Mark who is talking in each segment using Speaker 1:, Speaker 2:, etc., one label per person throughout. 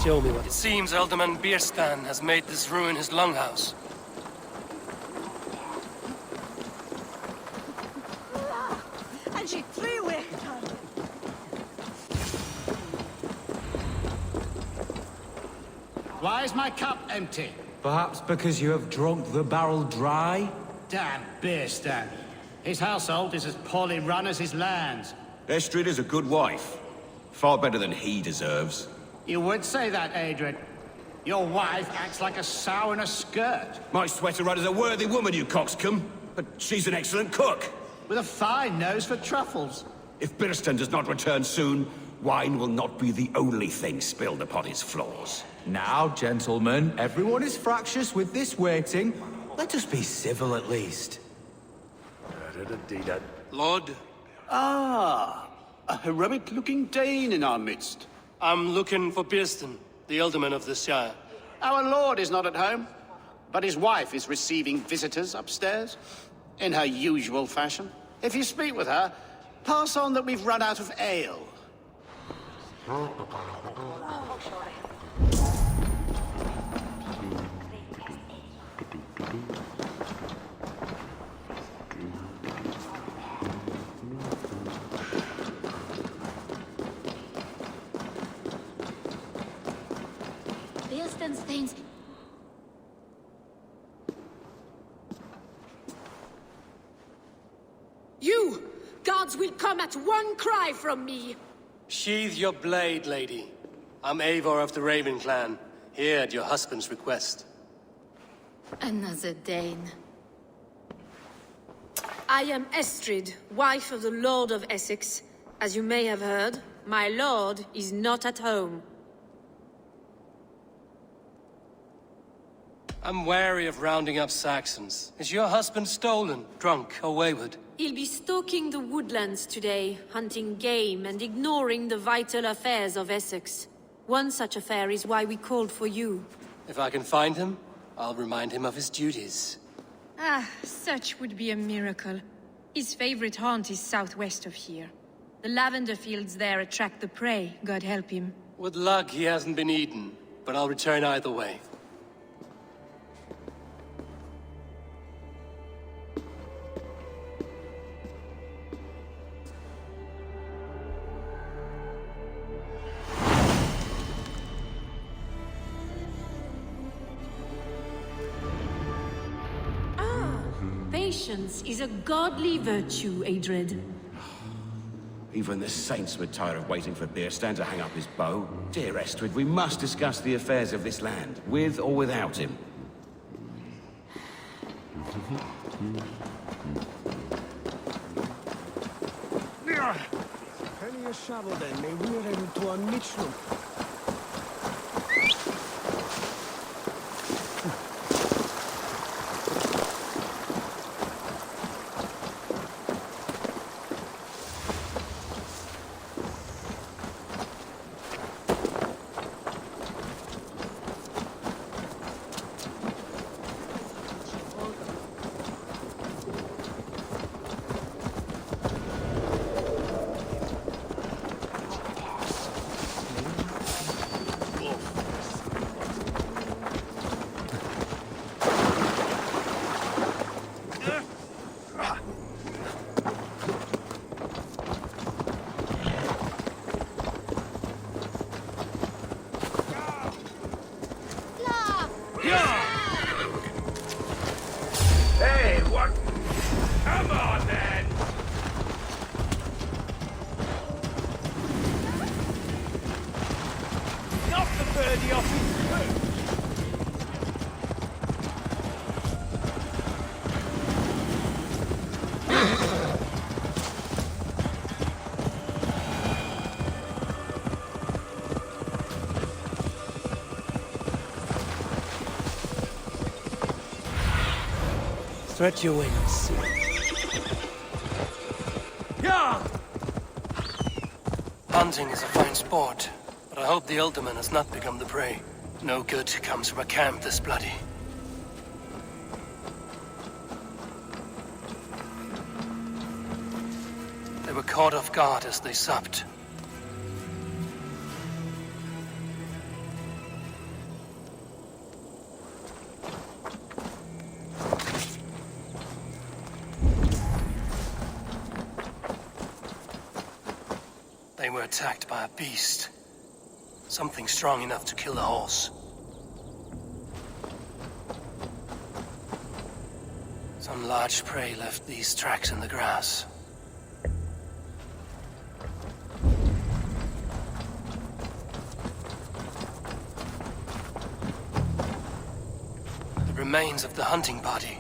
Speaker 1: Show me what.
Speaker 2: It seems Alderman Bierstan has made this ruin his longhouse.
Speaker 3: And she threw away.
Speaker 4: Why is my cup empty?
Speaker 5: Perhaps because you have drunk the barrel dry?
Speaker 4: Damn Bierstan. His household is as poorly run as his lands.
Speaker 6: Estrid is a good wife. Far better than he deserves.
Speaker 4: You would say that, Adrian. Your wife acts like a sow in a skirt.
Speaker 6: My sweater run is a worthy woman, you coxcomb. But she's an excellent cook.
Speaker 4: With a fine nose for truffles.
Speaker 6: If Birston does not return soon, wine will not be the only thing spilled upon his floors.
Speaker 5: Now, gentlemen, everyone is fractious with this waiting. Let us be civil at least.
Speaker 2: Lord,
Speaker 4: Ah, a heroic-looking Dane in our midst.
Speaker 2: I'm looking for Bierstan, the Alderman of the Shire.
Speaker 4: Our lord is not at home, but his wife is receiving visitors upstairs, in her usual fashion. If you speak with her, pass on that we've run out of ale.
Speaker 7: Bierston's things.
Speaker 3: You! Gods will come at one cry from me!
Speaker 2: Sheathe your blade, lady. I'm Eivor of the Raven clan, here at your husband's request.
Speaker 7: Another Dane.
Speaker 3: I am Estrid, wife of the Lord of Essex. As you may have heard, my lord is not at home.
Speaker 2: I'm wary of rounding up Saxons. Is your husband stolen, drunk, or wayward?
Speaker 3: He'll be stalking the woodlands today, hunting game and ignoring the vital affairs of Essex. One such affair is why we called for you.
Speaker 2: If I can find him, I'll remind him of his duties.
Speaker 8: Ah, such would be a miracle. His favorite haunt is southwest of here. The lavender fields there attract the prey, God help him.
Speaker 2: With luck, he hasn't been eaten, but I'll return either way.
Speaker 3: Patience is a godly virtue, Adred.
Speaker 6: Even the saints would tire of waiting for Bierstan to hang up his bow. Dear Estrid, we must discuss the affairs of this land, with or without him.
Speaker 1: Penny a shovel then, may we're able to unmitch them.
Speaker 6: Hey, what? Come on, then!
Speaker 1: Knock the birdie off his foot! Stretch your wings. Yeah!
Speaker 2: Hunting is a fine sport, but I hope the Alderman has not become the prey. No good comes from a camp this bloody. They were caught off guard as they supped. were attacked by a beast. Something strong enough to kill a horse. Some large prey left these tracks in the grass. The remains of the hunting party.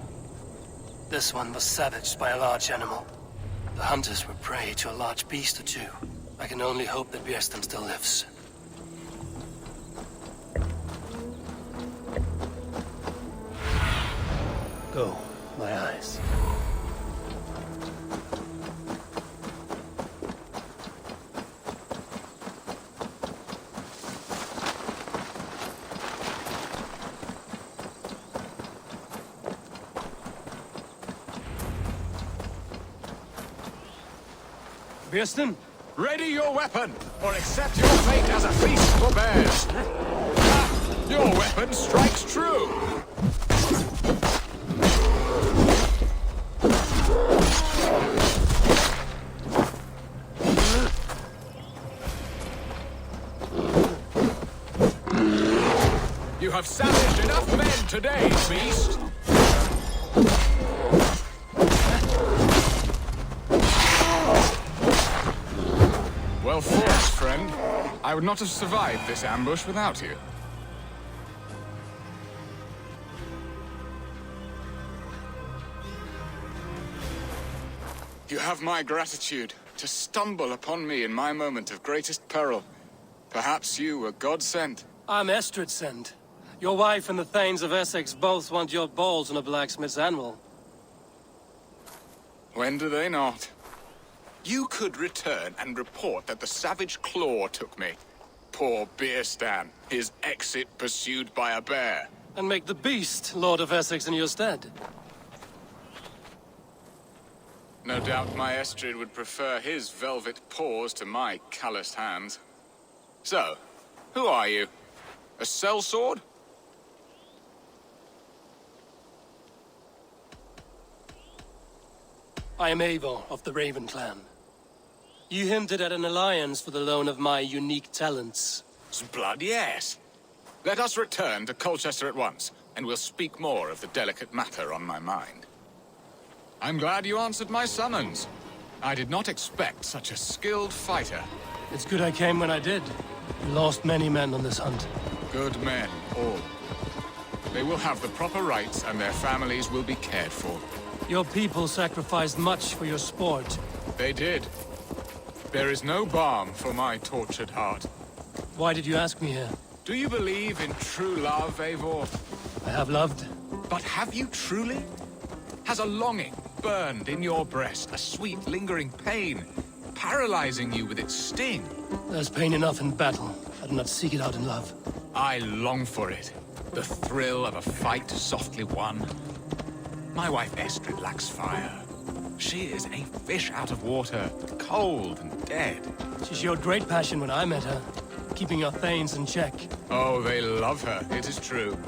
Speaker 2: This one was savaged by a large animal. The hunters were prey to a large beast or two. I can only hope that Bjersten still lives. Go, my eyes. Bjersten?
Speaker 9: Ready your weapon, or accept your fate as a feast for bears. Your weapon strikes true. You have savaged enough men today, beast. Well fought, friend. I would not have survived this ambush without you. You have my gratitude to stumble upon me in my moment of greatest peril. Perhaps you were God-sent.
Speaker 2: I'm Estrid sent. Your wife and the Thanes of Essex both want your balls on a blacksmith's anvil.
Speaker 9: When do they not? You could return and report that the savage claw took me. Poor Bierstan, his exit pursued by a bear.
Speaker 2: And make the beast Lord of Essex in your stead.
Speaker 9: No doubt my Estrid would prefer his velvet paws to my calloused hands. So, who are you? A sellsword?
Speaker 2: I am Eivor of the Raven clan. You hinted at an alliance for the loan of my unique talents.
Speaker 9: Blood, yes. Let us return to Colchester at once, and we'll speak more of the delicate matter on my mind. I'm glad you answered my summons. I did not expect such a skilled fighter.
Speaker 2: It's good I came when I did. We lost many men on this hunt.
Speaker 9: Good men, all. They will have the proper rights, and their families will be cared for.
Speaker 2: Your people sacrificed much for your sport.
Speaker 9: They did. There is no balm for my tortured heart.
Speaker 2: Why did you ask me here?
Speaker 9: Do you believe in true love, Eivor?
Speaker 2: I have loved.
Speaker 9: But have you truly? Has a longing burned in your breast, a sweet, lingering pain, paralyzing you with its sting?
Speaker 2: There's pain enough in battle. I do not seek it out in love.
Speaker 9: I long for it. The thrill of a fight softly won. My wife Estrid lacks fire. She is a fish out of water, cold and dead.
Speaker 2: She showed great passion when I met her, keeping our Thanes in check.
Speaker 9: Oh, they love her, it is true.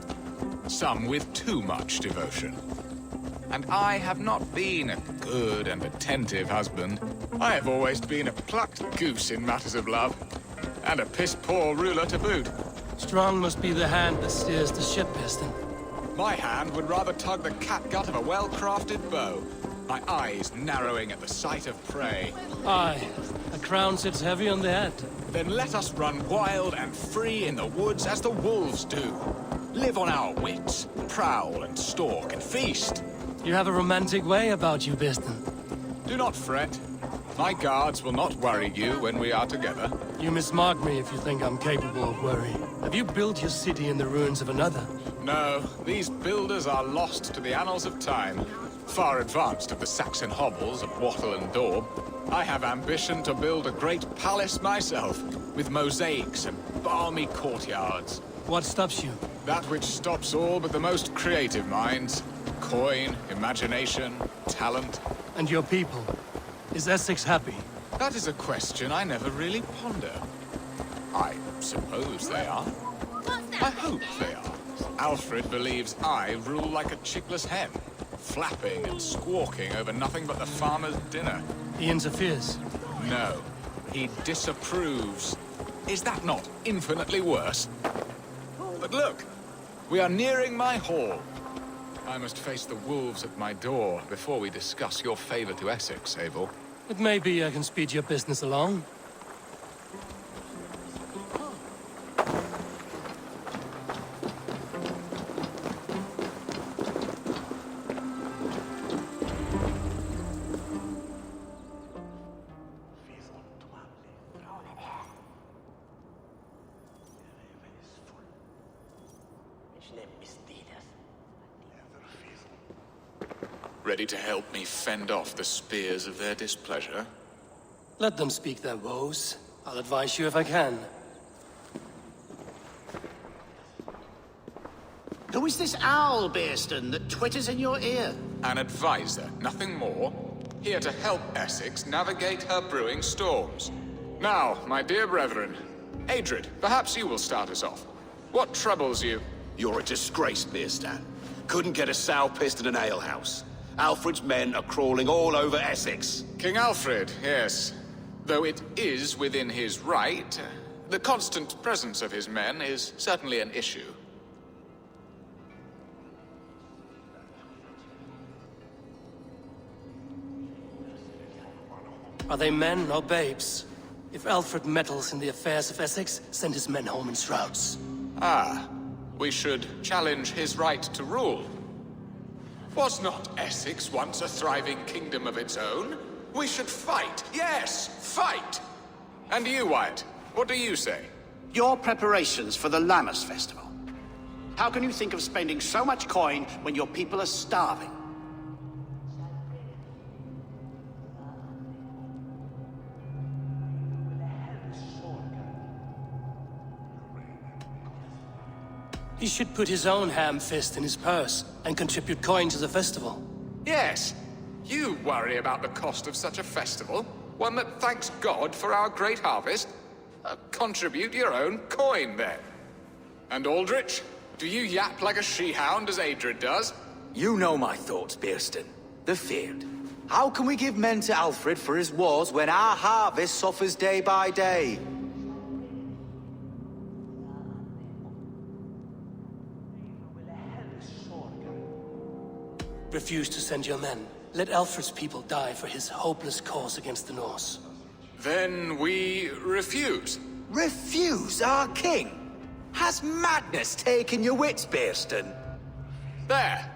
Speaker 9: Some with too much devotion. And I have not been a good and attentive husband. I have always been a plucked goose in matters of love. And a piss-poor ruler to boot.
Speaker 2: Strong must be the hand that steers the ship, Bjersten.
Speaker 9: My hand would rather tug the catgut of a well-crafted bow. My eyes narrowing at the sight of prey.
Speaker 2: Aye, a crown sits heavy on the head.
Speaker 9: Then let us run wild and free in the woods as the wolves do. Live on our wits, prowl and stalk and feast.
Speaker 2: You have a romantic way about you, Bjersten.
Speaker 9: Do not fret. My guards will not worry you when we are together.
Speaker 2: You mismark me if you think I'm capable of worry. Have you built your city in the ruins of another?
Speaker 9: No, these builders are lost to the annals of time. Far advanced of the Saxon hovels of Wattle and Daub. I have ambition to build a great palace myself, with mosaics and balmy courtyards.
Speaker 2: What stops you?
Speaker 9: That which stops all but the most creative minds. Coin, imagination, talent.
Speaker 2: And your people? Is Essex happy?
Speaker 9: That is a question I never really ponder. I suppose they are. I hope they are. Alfred believes I rule like a chickless hen, flapping and squawking over nothing but the farmer's dinner.
Speaker 2: He interferes.
Speaker 9: No. He disapproves. Is that not infinitely worse? But look, we are nearing my hall. I must face the wolves at my door before we discuss your favor to Essex, Eivor.
Speaker 2: But maybe I can speed your business along.
Speaker 9: Ready to help me fend off the spears of their displeasure?
Speaker 2: Let them speak their woes. I'll advise you if I can.
Speaker 4: Who is this owl, Bearston, that twitters in your ear?
Speaker 9: An advisor, nothing more. Here to help Essex navigate her brewing storms. Now, my dear brethren, Adrid, perhaps you will start us off. What troubles you?
Speaker 6: You're a disgrace, Bearstan. Couldn't get a sow pissed in an alehouse. Alfred's men are crawling all over Essex.
Speaker 9: King Alfred, yes. Though it is within his right, the constant presence of his men is certainly an issue.
Speaker 2: Are they men or babes? If Alfred meddles in the affairs of Essex, send his men home in shrouds.
Speaker 9: Ah, we should challenge his right to rule. Was not Essex once a thriving kingdom of its own? We should fight, yes, fight! And you, Wyatt, what do you say?
Speaker 4: Your preparations for the Lammas festival. How can you think of spending so much coin when your people are starving?
Speaker 2: He should put his own ham fist in his purse and contribute coin to the festival.
Speaker 9: Yes, you worry about the cost of such a festival, one that thanks God for our great harvest. Contribute your own coin, then. And Aldrich, do you yap like a she-hound as Adrid does?
Speaker 5: You know my thoughts, Bearston. The feared. How can we give men to Alfred for his wars when our harvest suffers day by day?
Speaker 2: Refuse to send your men. Let Alfred's people die for his hopeless cause against the Norse.
Speaker 9: Then we refuse.
Speaker 5: Refuse our king? Has madness taken your wits, Bearston?
Speaker 9: There.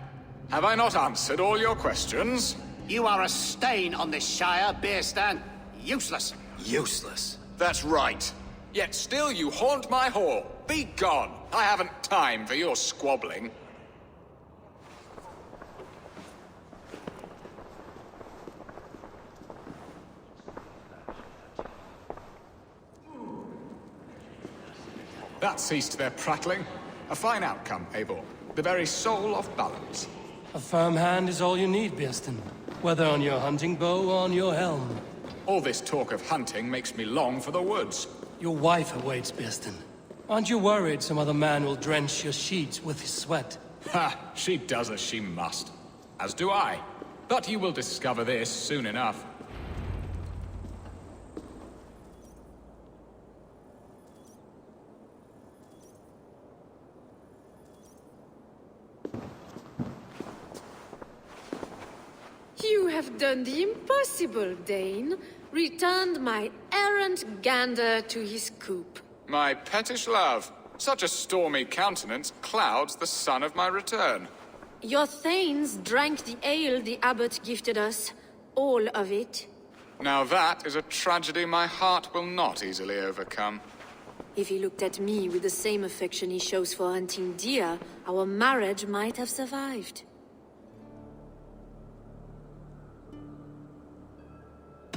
Speaker 9: Have I not answered all your questions?
Speaker 4: You are a stain on this shire, Bearstan. Useless.
Speaker 5: Useless.
Speaker 6: That's right.
Speaker 9: Yet still you haunt my hall. Be gone. I haven't time for your squabbling. That ceased their prattling. A fine outcome, Eivor. The very soul of balance.
Speaker 2: A firm hand is all you need, Bearston. Whether on your hunting bow or on your helm.
Speaker 9: All this talk of hunting makes me long for the woods.
Speaker 2: Your wife awaits, Bearston. Aren't you worried some other man will drench your sheets with his sweat?
Speaker 9: Ha! She does as she must. As do I. But you will discover this soon enough.
Speaker 3: You have done the impossible, Dane. Returned my errant gander to his coop.
Speaker 9: My pettish love. Such a stormy countenance clouds the sun of my return.
Speaker 3: Your thanes drank the ale the abbot gifted us. All of it.
Speaker 9: Now that is a tragedy my heart will not easily overcome.
Speaker 3: If he looked at me with the same affection he shows for hunting deer, our marriage might have survived.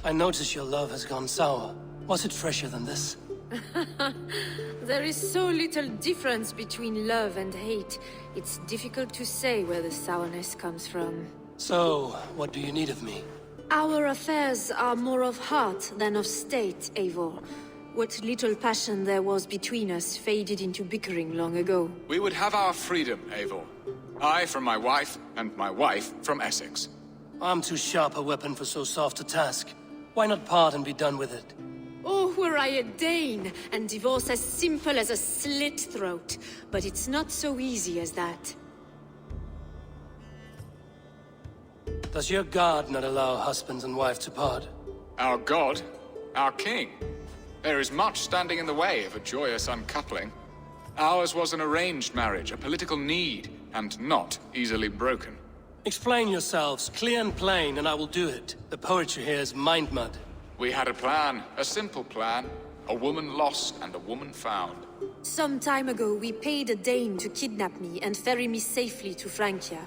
Speaker 2: I notice your love has gone sour. Was it fresher than this?
Speaker 3: There is so little difference between love and hate. It's difficult to say where the sourness comes from.
Speaker 2: So, what do you need of me?
Speaker 3: Our affairs are more of heart than of state, Eivor. What little passion there was between us faded into bickering long ago.
Speaker 9: We would have our freedom, Eivor. I from my wife, and my wife from Essex.
Speaker 2: I'm too sharp a weapon for so soft a task. Why not part and be done with it?
Speaker 3: Oh, were I a Dane, and divorce as simple as a slit throat. But it's not so easy as that.
Speaker 2: Does your god not allow husband and wife to part?
Speaker 9: Our god? Our king? There is much standing in the way of a joyous uncoupling. Ours was an arranged marriage, a political need, and not easily broken.
Speaker 2: Explain yourselves, clear and plain, and I will do it. The poetry here is mind mud.
Speaker 9: We had a plan, a simple plan. A woman lost and a woman found.
Speaker 3: Some time ago, we paid a Dane to kidnap me and ferry me safely to Francia.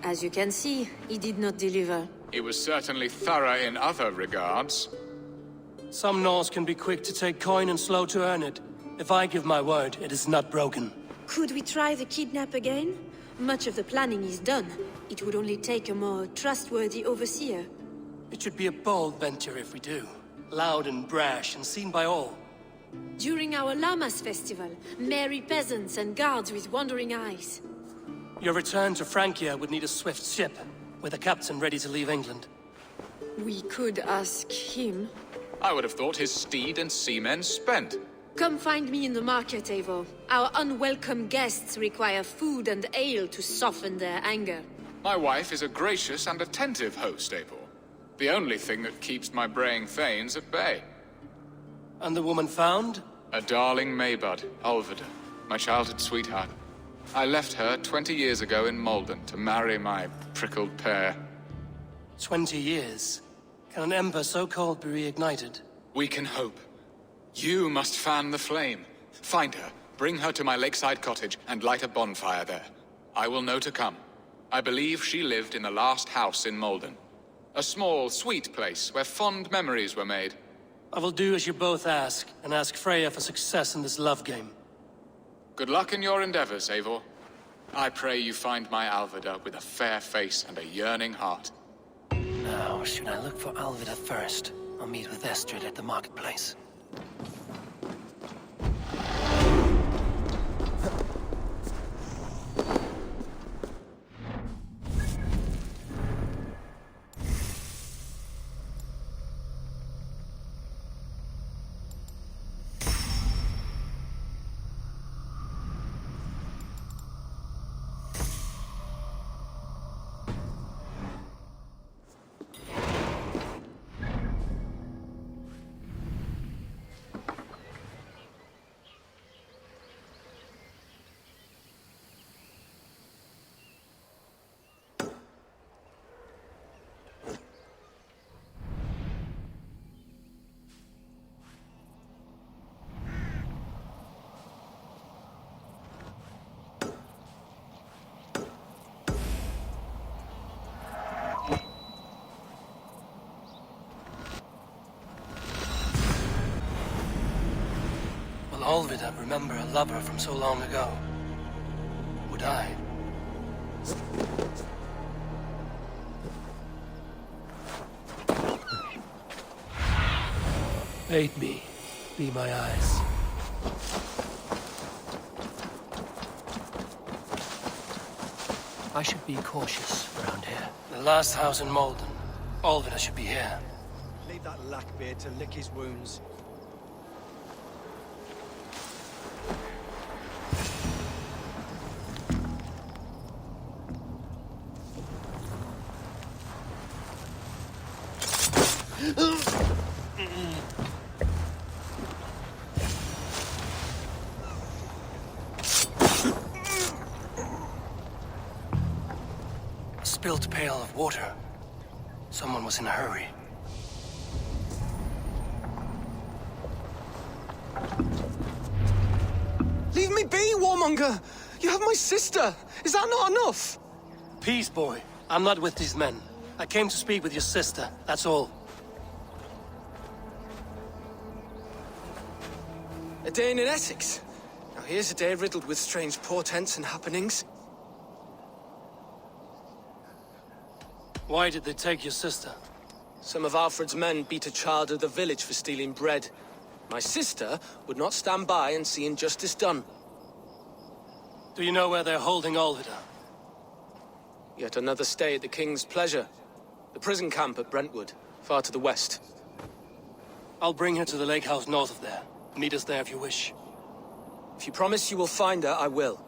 Speaker 3: As you can see, he did not deliver.
Speaker 9: He was certainly thorough in other regards.
Speaker 2: Some Norse can be quick to take coin and slow to earn it. If I give my word, it is not broken.
Speaker 3: Could we try the kidnap again? Much of the planning is done. It would only take a more trustworthy overseer.
Speaker 2: It should be a bold venture if we do. Loud and brash and seen by all.
Speaker 3: During our Llamas festival, merry peasants and guards with wandering eyes.
Speaker 2: Your return to Francia would need a swift ship, with a captain ready to leave England.
Speaker 3: We could ask him.
Speaker 9: I would have thought his steed and seamen spent.
Speaker 3: Come find me in the market, Eivor. Our unwelcome guests require food and ale to soften their anger.
Speaker 9: My wife is a gracious and attentive host, Eivor. The only thing that keeps my braying thanes at bay.
Speaker 2: And the woman found?
Speaker 9: A darling Maybud, Ulvida, my childhood sweetheart. I left her 20 years ago in Malden to marry my prickled pear.
Speaker 2: 20 years? Can an ember so cold be reignited?
Speaker 9: We can hope. You must fan the flame. Find her, bring her to my lakeside cottage, and light a bonfire there. I will know to come. I believe she lived in the last house in Malden. A small, sweet place where fond memories were made.
Speaker 2: I will do as you both ask, and ask Freya for success in this love game.
Speaker 9: Good luck in your endeavors, Eivor. I pray you find my Alvida with a fair face and a yearning heart.
Speaker 2: Now, should I look for Alvida first? I'll meet with Estrid at the marketplace. Olvida remember a lover from so long ago? Would I? Aid me. Be my eyes. I should be cautious around here. The last house in Malden. Olvida should be here.
Speaker 1: Leave that lackbeard to lick his wounds.
Speaker 2: Spilled pail of water. Someone was in a hurry.
Speaker 1: Leave me be, warmonger! You have my sister! Is that not enough?
Speaker 2: Peace, boy. I'm not with these men. I came to speak with your sister, that's all.
Speaker 1: A day in Essex. Now here's a day riddled with strange portents and happenings.
Speaker 2: Why did they take your sister?
Speaker 1: Some of Alfred's men beat a child of the village for stealing bread. My sister would not stand by and see injustice done.
Speaker 2: Do you know where they're holding Olvida?
Speaker 1: Yet another stay at the king's pleasure. The prison camp at Brentwood, far to the west.
Speaker 2: I'll bring her to the lake house north of there. Meet us there if you wish.
Speaker 1: If you promise you will find her, I will.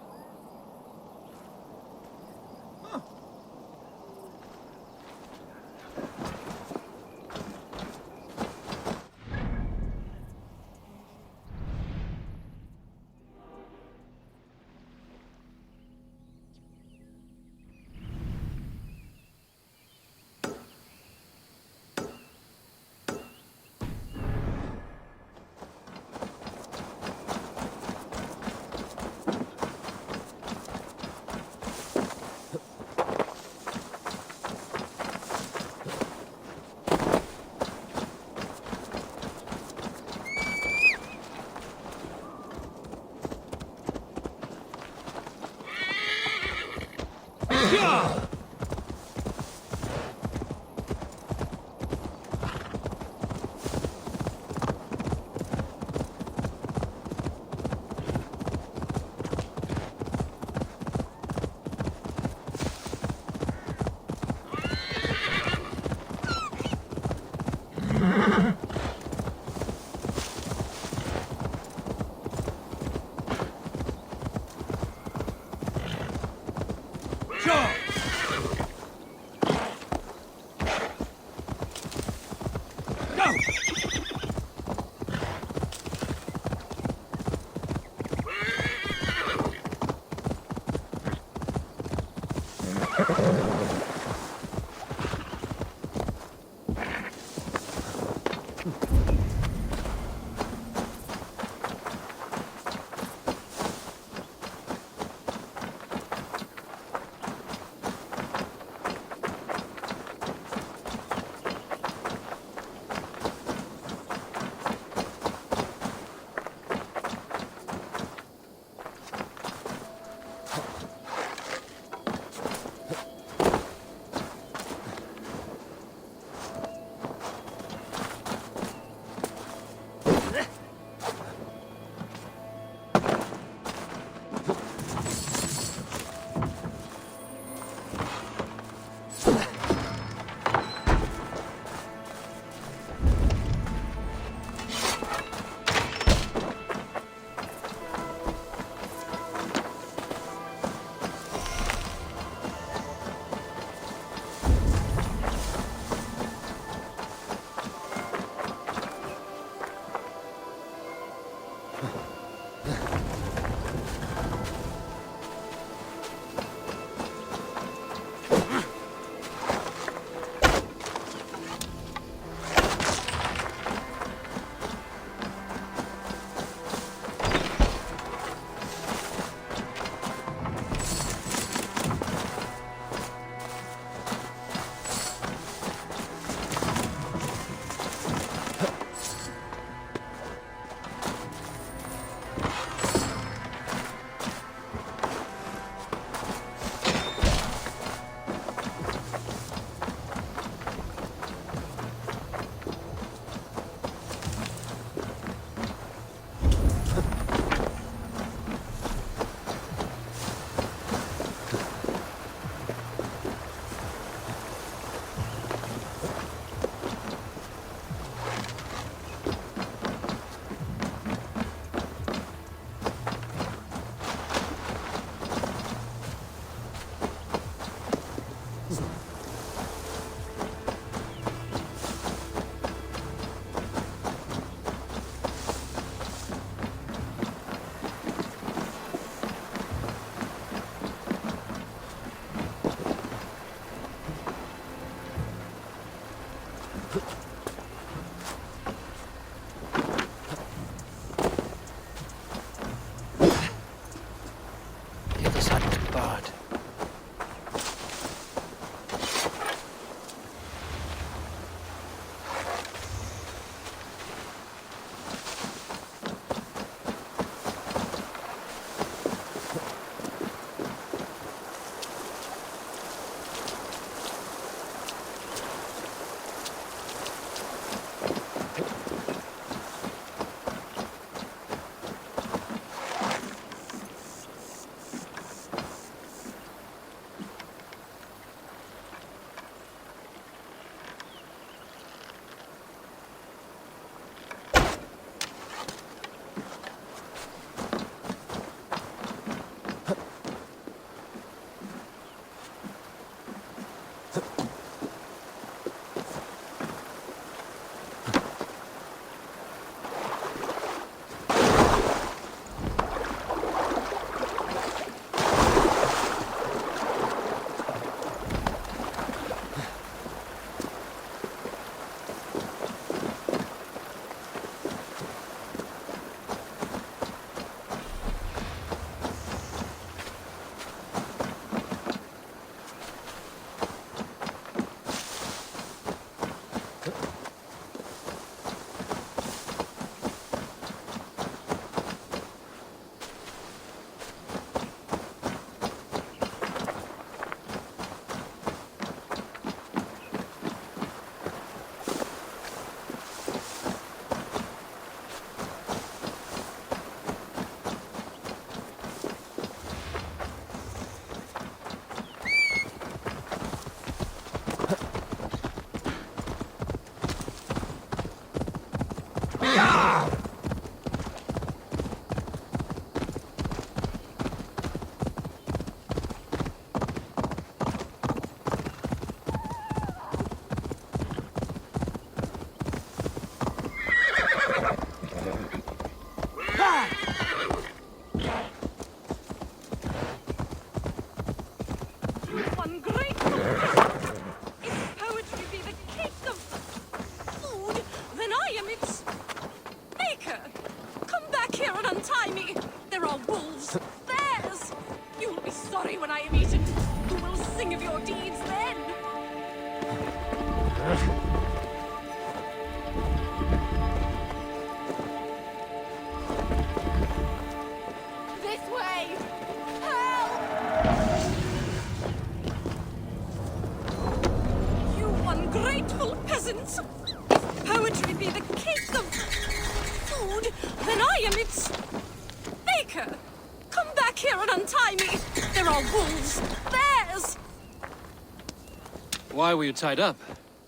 Speaker 2: Why were you tied up?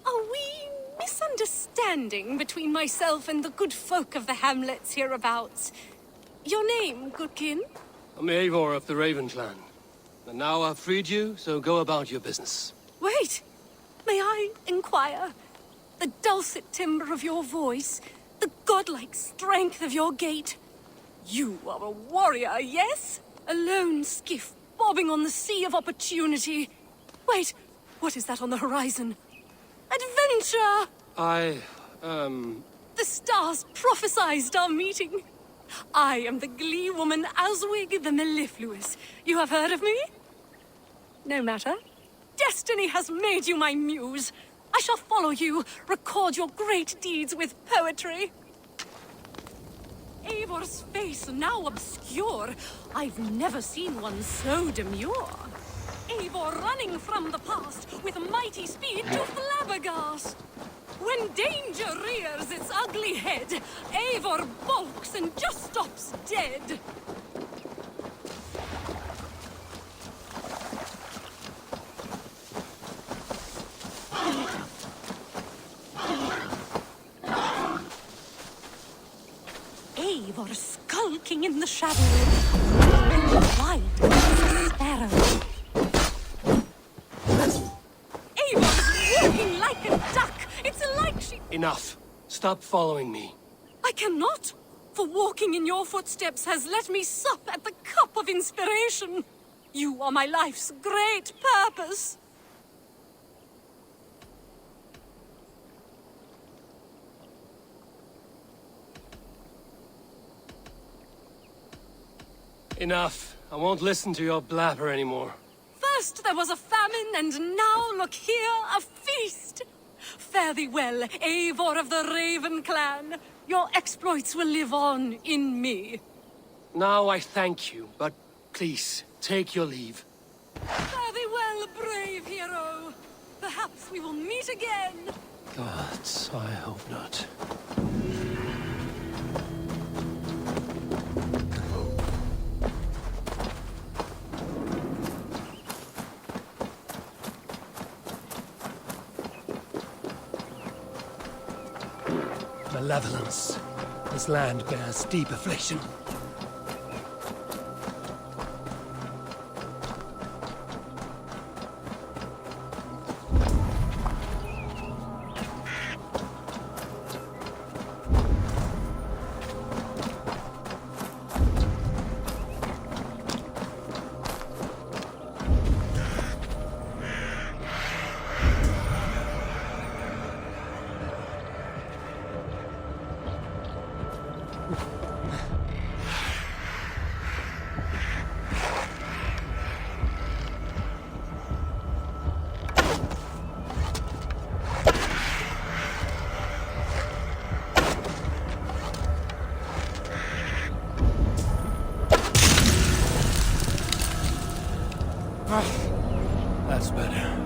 Speaker 8: A wee misunderstanding between myself and the good folk of the hamlets hereabouts. Your name, goodkin?
Speaker 2: I'm Eivor of the Raven clan. And now I've freed you, so go about your business.
Speaker 8: Wait! May I inquire? The dulcet timbre of your voice, the godlike strength of your gait. You are a warrior, yes? A lone skiff bobbing on the sea of opportunity. Wait, what is that on the horizon? Adventure! The stars prophesized our meeting. I am the glee woman Aswig the Mellifluous. You have heard of me? No matter. Destiny has made you my muse. I shall follow you, record your great deeds with poetry. Eivor's face now obscure. I've never seen one so demure. Eivor running from the past with mighty speed to flabbergast. When danger rears its ugly head, Eivor balks and just stops dead. Eivor skulking in the shadows, wide as a sparrow. Eivor's walking like a duck. It's like she...
Speaker 2: Enough. Stop following me.
Speaker 8: I cannot, for walking in your footsteps has let me sup at the cup of inspiration. You are my life's great purpose.
Speaker 2: Enough. I won't listen to your blabber anymore.
Speaker 8: First there was a famine, and now look here, a feast. Fare thee well, Eivor of the Raven clan. Your exploits will live on in me.
Speaker 2: Now I thank you, but please, take your leave.
Speaker 8: Fare thee well, brave hero. Perhaps we will meet again.
Speaker 2: Gods, I hope not. Malevolence. This land bears deep affliction. good.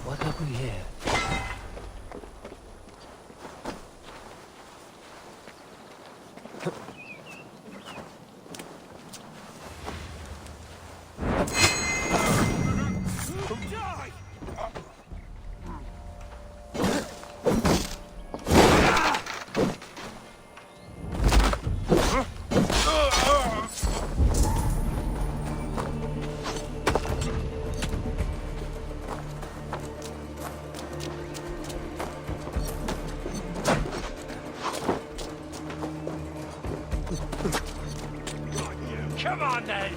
Speaker 2: What have we here?
Speaker 10: Come on, then!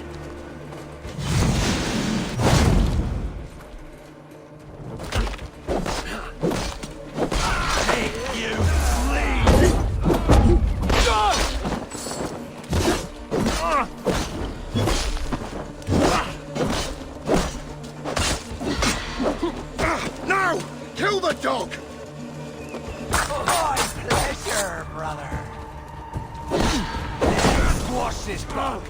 Speaker 10: Take you, please!
Speaker 6: No! Kill the dog!
Speaker 10: My pleasure, brother. Squash this bug.